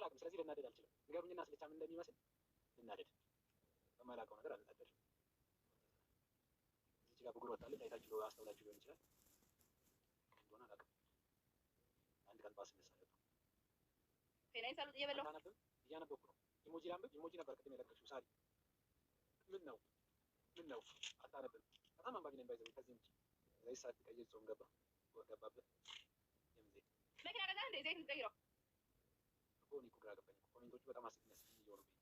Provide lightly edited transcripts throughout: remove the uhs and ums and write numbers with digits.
አላውቅም። ስለዚህ ልናደድ አልችልም። ንገሩኝና ስልቻ ምን እንደሚመስል ልናደድ። በማላውቀው ነገር አልናደድም። እዚህ ጋር ብጉር ወጣለች። አይታችሁ አስተውላችሁ ሊሆን ይችላል። እንደሆነ አላውቅም። አንድ ቀን ጧት ስነሳ እያነበብኩ ነው። ኢሞጂ ላንብብ። ኢሞጂ ነበር ቅድም የለቀሽው ሳሪ። ምን ነው አታነብም? በጣም አንባቢ ነኝ ባይዘው። ከዚህ ውጪ ዘይት ሳትቀይር ጾም ገባብህ። መኪና ገዛ እንደ ዘይት የምትቀይረው እኮ እኔ እኮ ግራ ገባኝ። ኮሜንቶቹ በጣም አስቂኝ እየሆኑብኝ።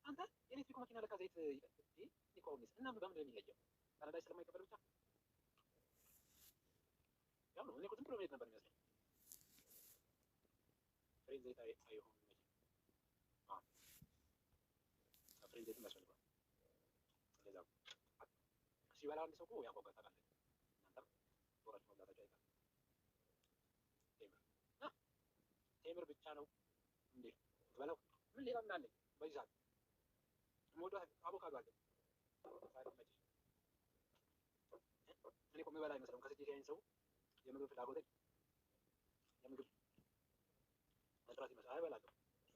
አንተ የኤሌክትሪክ መኪና ለካ ዘይት ይቆምስ እና በምንድን ነው የሚለየው? ካናዳይ ስለማይቀበል ብቻ ያው ነው። እኔ እኮ ዝም ብሎ መሄድ ነበር የሚመስለኝ። ፍሬን ዘይት አይሆንም መቼም። ፍሬን ዘይት ያስፈልገዋል። እንደዛ ሲበላ አንድ ሰው እኮ ያጓጓል። ታውቃለህ? እናንተም ጦራችሁ መብላታችሁ አይቀርም። ቴምር ብቻ ነው እንዴ በለው። ምን ሌላ ምን አለኝ በዚህ ሰዓት? የምወደው አቮካዶ አለ። እኔ እኮ የምበላ አይመስለውም። ከስደት ያይን ሰው የምግብ ፍላጎት የምግብ መስራት ይመስላል። አይበላም።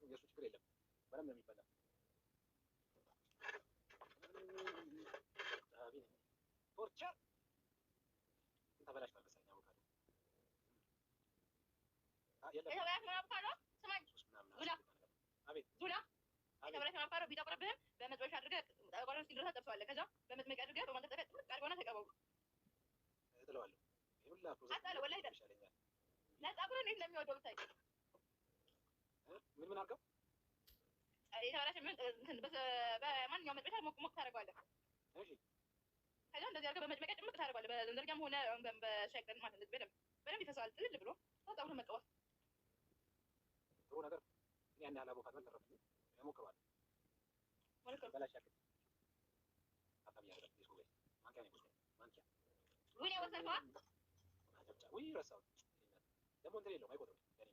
የእሱ ችግር የለም። በደምብ ነው የሚበላ። ቶርቸር ተበላሽቷል መሰለኝ አቮካዶ። በመጥበሻ አድርገህ ጠቋር እስኪደርስ ጠብሰዋለህ። ከዛ በመጥመቂያ አድርገህ በማንጠፍጠፊያ ጥብቅ አድርገውና ተቀበሉ። እጥለዋለሁ። አጣለሁ ወላሂ ይሻለኛል። ለፀጉርህ እንዴት እንደሚወደው ብታይ። ምን አድርገው የተበላሸ በማንኛውም መጥበሻ ሞቅ ታደርገዋለህ። ከዛ እንደዚህ አድርገህ በመጥመቂያ ጭምቅ ታደርገዋለህ። በዘንዘርጊያም ሆነ በሻይ ቅጠል ማለት ነው። በደንብ ይፈሰዋል ጥልል ብሎ ፀጉርህን መቀባት ጥሩ ነገር። ያን ያህል አቮካዶ አልተረፈኝም። እሞክረዋለሁ። በላሽ ያክል አጣም ያደረገ ዲስኩ ላይ ማንኪያ ነው ማንኪያ ወይ ወሰንከዋ ወይ ረሳሁት። ደግሞ እንትን የለውም አይቆጥርም። ያኔ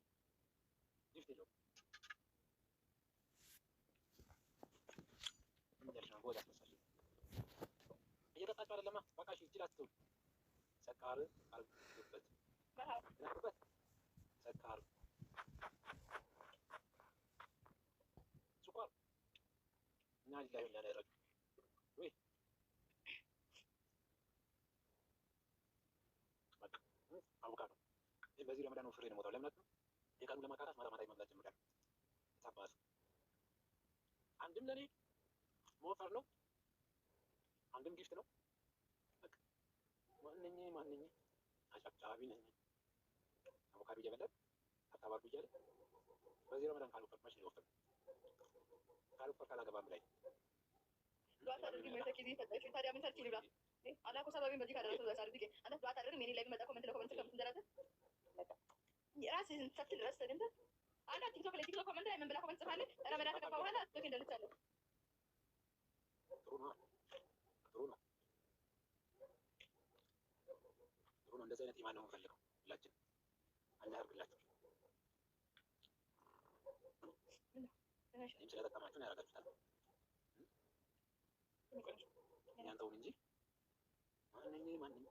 ሊፍት የለውም። እንደዚህ ነው ጎዳ ተሰለ እየጠጣችሁ አይደለማ። በቃ እሺ እዚህ ላስተውል። ሰካር አልኩበት ሰካር ስኳር እና ሊላይ ያደረግ ወይ አቮካዶ በዚህ ረመዳን ወፍሬ ነው የምወጣው። ለምን አትነው? የቀኑ ለማካካስ ማታ ማታ መብላት ጀምሬያለሁ። ታባስ አንድም ለኔ መወፈር ነው፣ አንድም ጊፍት ነው። ማንኝ አጨብጫቢ ነኝ። አቮካዶ እየበላን አታባርኩ እያለ በዚህ ረመዳን ካልወፈርክ መቼ ነው የወፈርኩት? ካልወፈርክ አላገባም ላይ ታዲያ ምን ሰርች ልብላ አላኮ ሰበቤን በዚህ ካደረሱ በሳርድጌ አንተ ዱዓት አደረግም የኔ ላይ የሚመጣ ኮመንት ለኮመንት ከምትንዘራዘር ራስህን ሰትል ረስተህ እንደ አንድ ቲክቶክ ላይ ቲክቶክ ኮመንት ላይ ምን ብላ ኮመንት ጽፋለች? ረመዳን ከገባ በኋላ ቲክቶክ እንደልቻለሁ። ጥሩ ነው። እንደዚህ አይነት ኢማን ነው የምፈልገው። ሁላችን አላህ ያርግላችሁ። እኔም ስለጠቀማችሁ ነው ያደርጋችሁታል። እናንተውን እንጂ ማንኝ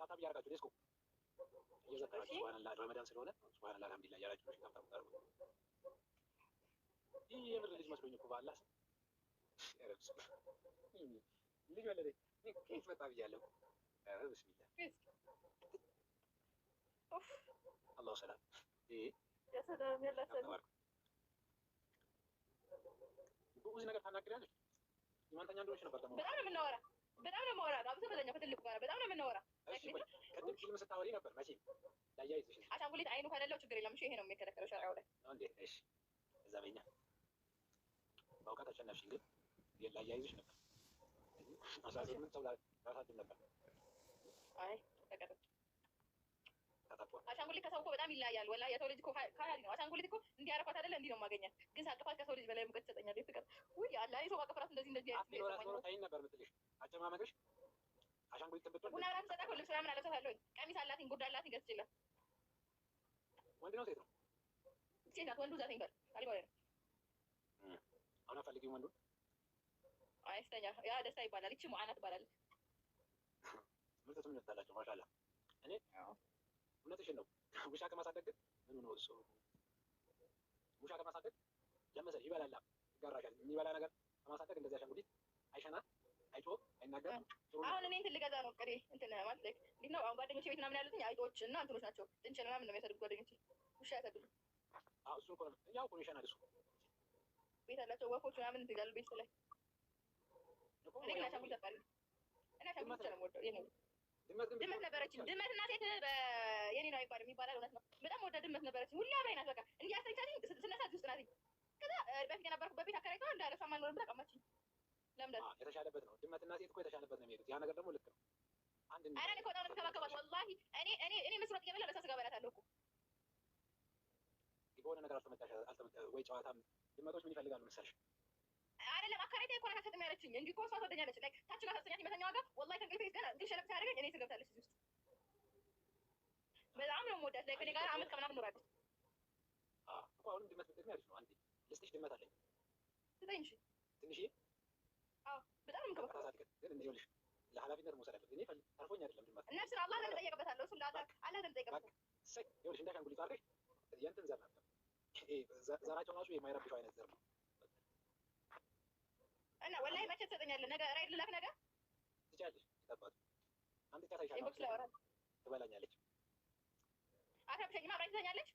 ታታብ ያደርጋችሁ ሌስኮ እየዘከራችሁ ሱብሃንአላህ ረመዳን ስለሆነ ሱብሃንአላህ አልሐምዱሊላህ ያላችሁ ታታብ ይህ የምር ልጅ መስሎኝ እኮ በአላህ ልጅ ወለደኝ። ከየት መጣ ብያለሁ። ብስሚላህ አላሁ ሰላም ብዙ ነገር ታናግሪያለሽ። የማንተኛ እንደሆነች ነበር ደግሞ በጣም ነው የምናወራ አብሶ በተኛው ከትልቁ ጋር በጣም ነው የምናወራ። ቅድም ፊልም ስታወሪ ነበር መቼም ላያይዝሽ አሻንጉሊት አይኑ ከሌለው ችግር የለም። እሺ ይሄ ነው የሚከለከለው ሸሪዓው ላይ እንዴ? እሺ እዛ በኛ በእውቀት አሸነፍሽኝ። ግን ላያይዝሽ ነበር 18 ሰው ራሳችን ነበር። አይ ተቀበል። አሻንጉሊት ከሰው እኮ በጣም ይለያያል። ወላሂ የሰው ልጅ እኮ ካያል ነው። አሻንጉሊት እኮ እንዲህ ያረኳት አይደለ? እንዲህ ነው የማገኛት። ግን ሳቅፋት ከሰው ልጅ በላይ ሙቀት ትሰጠኛለች። ፍቅር ውይ አላህ ሰው ባቀፍ ራሱ እንደዚህ ታይኝ ነበር የምትልሽ አጨማመቅሽ። አሻንጉሊት ትብጥል ቡና ምናምን ሰጣ ልብስ ምናምን አለብሳታለሁኝ። ቀሚስ አላትኝ፣ ጉርድ አላትኝ ገዝቼላት። ወንድ ነው ሴት ነው? ሴት ናት። ወንዱ ዛትኝ በር አልባለ ነው። አሁን አፈልጊው ወንዱ አይስተኛ ያ ደስታ ይባላል። እቺ ሙዓና ትባላለች። ምርጥ ስም ይወጣላቸው ማሻአላ። እኔ እውነትሽን ነው። ውሻ ከማሳደግ ግን ምን ነው እሱ ውሻ ከማሳደግ ለምሳሌ ይበላላ ይጋራሻል። የሚበላ ነገር ከማሳደግ እንደዚህ አሻንጉሊት አይሸና አይጮህ አይናገር። አሁን እኔ እንትን ልገዛ ነው እቅዴ። እንትን ማለት ላይ እንዴት ነው አሁን ጓደኞቼ ቤት ምናምን ያሉትኝ አይጦች እና እንትኖች ናቸው። ጥንቸል ምናምን ነው የሚያሳድጉ ጓደኞቼ። ውሻ ያሳድጉ። እሱ እኮ ነው ያው እኮ ይሸናል። እሱ ቤት አላቸው ወፎች ምናምን እንትን ይላሉ ቤት ላይ። እኔ ግን አሻንጉሊት አውቃለሁ። እኔ አሻንጉሊት ነው የምወደው። የኔ ድመት ነበረችኝ። ድመትና ሴት የኔ ነው አይባልም ይባላል። እውነት ነው። በጣም ወደ ድመት ነበረችኝ። ሁሌ አብራኝ ናት። በቃ እንዲህ አስተኛችኝ ስነሳ ውስጥ ናት። ከዛ በፊት የነበርኩበት ቤት አከራይቷ እንዳለ እሷም አልኖርም ብላ ቀማችኝ። ለምን የተሻለበት ነው። ድመትና ሴት እኮ የተሻለበት ነው የሚሄዱት። ያ ነገር ደግሞ ልክ ነው። አንድ ነው። እኔ እኮ ነው የምትከባከባት። ወላሂ እኔ መስራት እየበላ በሳ ስጋ በላታለሁ እኮ የሆነ ነገር አልተመጣ ወይ ጨዋታም ድመቶች ምን ይፈልጋሉ መሰለሽ? አይደለም አከራይቴ እኮ ናት አትሰጥም ያለችኝ እንጂ እኮ እሷ ትወደኛለች። ላይክ ታች ጋር ታስተኛት የመተኛዋ ጋር ወላሂ ከእንቅልፌ ገና እንቅልፍ ሸለብ ሲያደርገኝ እኔ ትገብታለች እዚህ ውስጥ። በጣም ነው የምወዳት። ላይክ እኔ ጋር አመት ከምናምን ኖራለች። እኮ አሁንም ድመት ብትገኝ አሪፍ ነው። አንዴ ልስጥሽ ድመት አለኝ። ስጠኝ እሺ። ትንሽዬ በጣም ነው የምከባከባት። ግን ይኸውልሽ ለኃላፊነት መውሰድ አለብኝ። እኔ ተርፎኝ አይደለም ድመት ነፍስ ነው አላህ ዘንድ እጠየቅበታለሁ። እሱን አላህ ዘንድ እጠየቅበታለሁ። ይኸውልሽ እንደ አሻንጉሊት አድርገሽ የእንትን ዘር ነበር። ዘራቸው ራሱ የማይረብሸው አይነት ዘር ነው እና ወላሂ መቼ ትሰጠኛለህ? ነገ ራይድ ልላክ ነገ ትችያለሽ። ይጠባል አንድ ቻ ታይሻለሽ። ትበላኛለች። አትረብሸኝማ። አብራኝ ትተኛለች።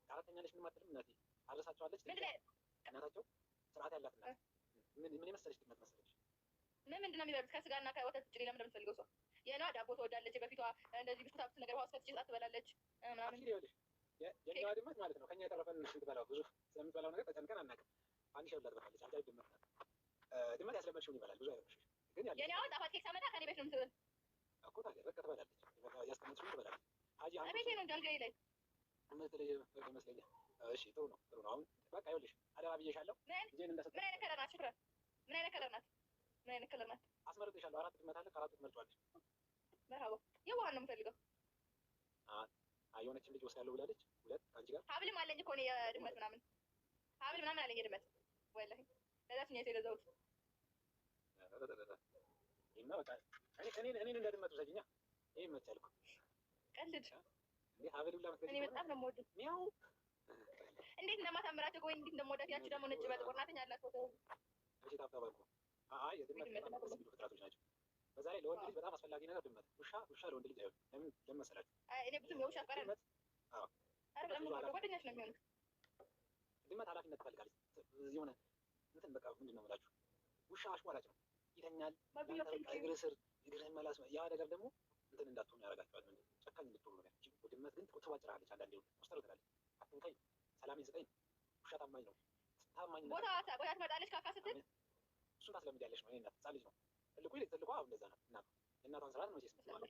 አራተኛለች ምንም አትልም። እናቴ አድረሳቸዋለች። እናታቸው ስርዓት ያላት እናት ምን የመሰለች ድመት መሰለች። ምንድን ነው የሚበሉት? ከስጋና ከወተት ውጭ ሌላ ምንድን ነው የምትፈልገው? እሷ የኔዋ ዳቦ ትወዳለች። በፊቷ እንደዚህ ብስኩት አብስት ነገር ውሃ ውስጥ ከትቼ ትበላለች ምናምን። ይኸውልሽ የኛዋ ድመት ማለት ነው ከኛ የተረፈን የምትበላው ብዙ ስለምትበላው ነገር ተጨንቀን አናውቅም። አንድ ሺህ ብላ ትበላለች። አጃይብ ድመት ናት። ድመት ያስለመድሽውን ይበላል። ብዙ አይረብሽሽ። ግን የኔዋ ጣፋጭ ኬክ ሳመጣ ከኔ ቤት ነው የምትበል እኮ ታዲያ በቃ ትበላለች። ያስቀመጥሽውን ትበላለች። ሀጂ ቤቴ ነው እንጂ አልጋዬ ላይ የምትለይ ይመስለኛል። እሺ ጥሩ ነው ጥሩ ነው። አሁን በቃ ይኸውልሽ አደራ ብዬሻለሁ። ምን አይነት ከለር ናት? ሽፍረ ምን አይነት ከለር ናት? ምን አይነት ከለር ናት? አስመርጥሻለሁ። 4 ድመት አለ። ከ4ቱ ትመርጫለሽ። መርሀባ የዋሃን ነው የምፈልገው። የሆነችን ልጅ ወስዳለሁ ብላለች። 2 ከአንቺ ጋር ሀብልም አለኝ እኮ እኔ የድመት ምናምን ሀብል ምናምን አለኝ የድመት ወላሂ ለዛች ነው የገዛሁት። እና በቃ እኔን እንደ ድመት ውሰጂኛ። ይሄ ይመቻል እኮ ቀልድ እንዴ ሀብል ብላ እኔ በጣም ነው የምወደው። ሚያው እንዴት እንደማታምራቸው ወይ እንዴት እንደምወዳት። ያቺ ደግሞ ነጭ በጥቁር ናት። ያላት ፎቶ እሺ ታብታባልኩ። የድመት ፍጥረቶች ናቸው። በዛ ላይ ለወንድ ልጅ በጣም አስፈላጊ ነገር ድመት። ውሻ ለወንድ ልጅ አይሆንም። ለምን መሰላችሁ? እኔ ብዙም የውሻ አፍቃሪ ነው። ጓደኛሽ ነው የሚሆኑት። ድመት ኃላፊነት ትፈልጋለች። የሆነ እንትን በቃ ምንድን ነው የምላችሁ ውሻ አሽሟላጭ ነው። ይተኛል እግር ስር እግርህን መላስ። ያ ነገር ደግሞ እንትን እንዳትሆኑ ያደርጋቸዋል። ጨካኝ እንድትሆኑ ነው ያቺ። ድመት ግን ትዋጭራለች። አንዳንዴ ውስጥ ነው ትላለች። አትንካኝ፣ ሰላሜን ስጠኝ። ውሻ ታማኝ ነው። ታማኝ ቦታ ትመጣለች ካካ ስትል እሱን ታስለምጃለሽ ነው። እናት ህፃን ልጅ ነው። ትልቁ አሁን እንደዛ ነው። እናት የእናቷን ስርዓት መቼስ ምትማለ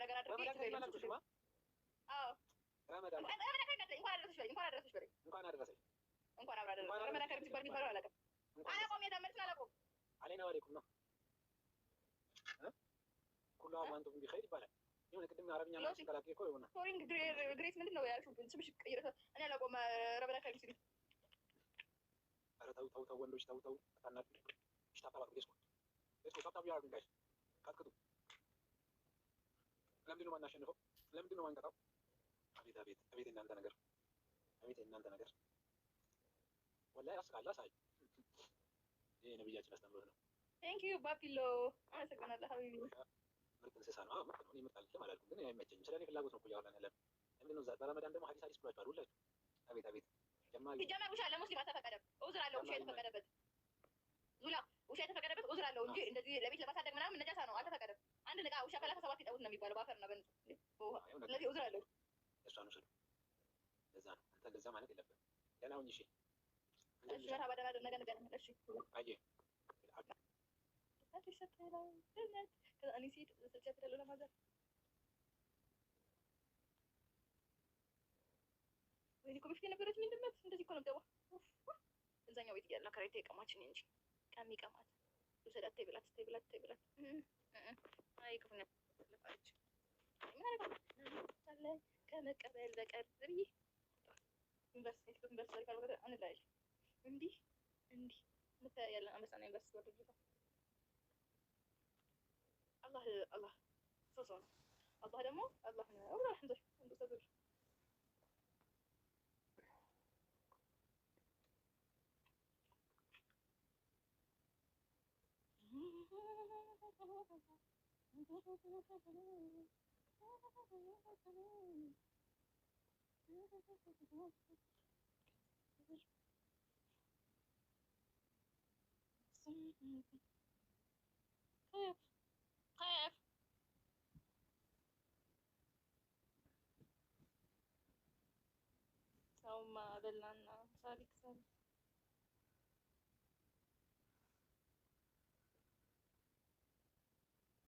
ነገር አድርጌ እንኳን አደረሰሽ ረመዳን ሲባል የሚባለው አላውቅም። አላውቀውም። የታመልኩት አላውቀውም። አለይና ዋሌኩም ነው ኩሉ አማንቱ ቢኸይር ይባላል። የሆነ ቅድም አረብኛ ማለት ሲቀላቀል እኮ ይሆናል። ሶሪንግ ግሬስ ምንድን ነው ያልሽው? ስምሽ ቀይረሽ እኔ አላውቀውም። ረመዳን ከሚስ ኧረ ተው ወንዶች ተው አታናዱ። ታባባሉ ሌስኮ ታብታቡ ያርጉ ጋይስ ካትክቱ። ለምንድን ነው የማናሸንፈው? ለምንድን ነው የማንቀጣው? አቤት እናንተ ነገር ወላሂ ያስቃል። አሳይ ይሄ ነብያችን አስተምሮት ነው። ቴንክ ዩ ባፒሎ አመሰግናለሁ ሀቢቢ። ምርጥ እንስሳ ነው። ምርጥ ነው። እኔ ምርጥ አልልም አላልኩም፣ ግን አይመቸኝም። ስለኔ ፍላጎት ነው እኮ እያወራን ያለን። ለምንድን ነው በረመዳን ደግሞ ሀዲስ ብሏችኋል ሁላችሁ። አቤት ጀማሪ ሲጀመር ውሻ ለሙስሊም አልተፈቀደም። ዑዝር አለው ውሻ የተፈቀደበት ዙላ ውሻ የተፈቀደበት ዑዝር አለው እንጂ እንደዚህ ለቤት ለማሳደግ ምናምን ነጃሳ ነው፣ አልተፈቀደም። አንድ ዕቃ ውሻ ከላከ 7 ይጠቡት ነው የሚባለው በአፈርና በንጹህ በውሃ። ስለዚህ ዑዝር አለው። እሷን ውሰዱ። ለዛ ነው አንተ እንደዛ ማለት የለብህም። ደህና ሁኚ እሺ። እሺ መርሀባ ደህና ነገ እሺ አየህ እኔ ሴት ስልቻት ሄዳለሁ ለማዘር። ወይኔ እኮ በፊት የነበረች ምን ድመት እንደዚህ እኮ ነው የምትገባው። እዛኛው ቤት እያለ ከራይታ የቀማችን እንጂ ቀሚ ቀማት ውሰዳት ተይብላት አይ ክፉ ነው ለፋች ምን አለ ከመቀበል በቀር ብዬ ዩኒቨርሲቲ ካልወረደ አንላይል እንዲህ ያለን አንበሳና ዩኒቨርሲቲ ወደ الله صوصون الله دمو الله والله الحمد لله خيف خيف ثم دلنا صارك صار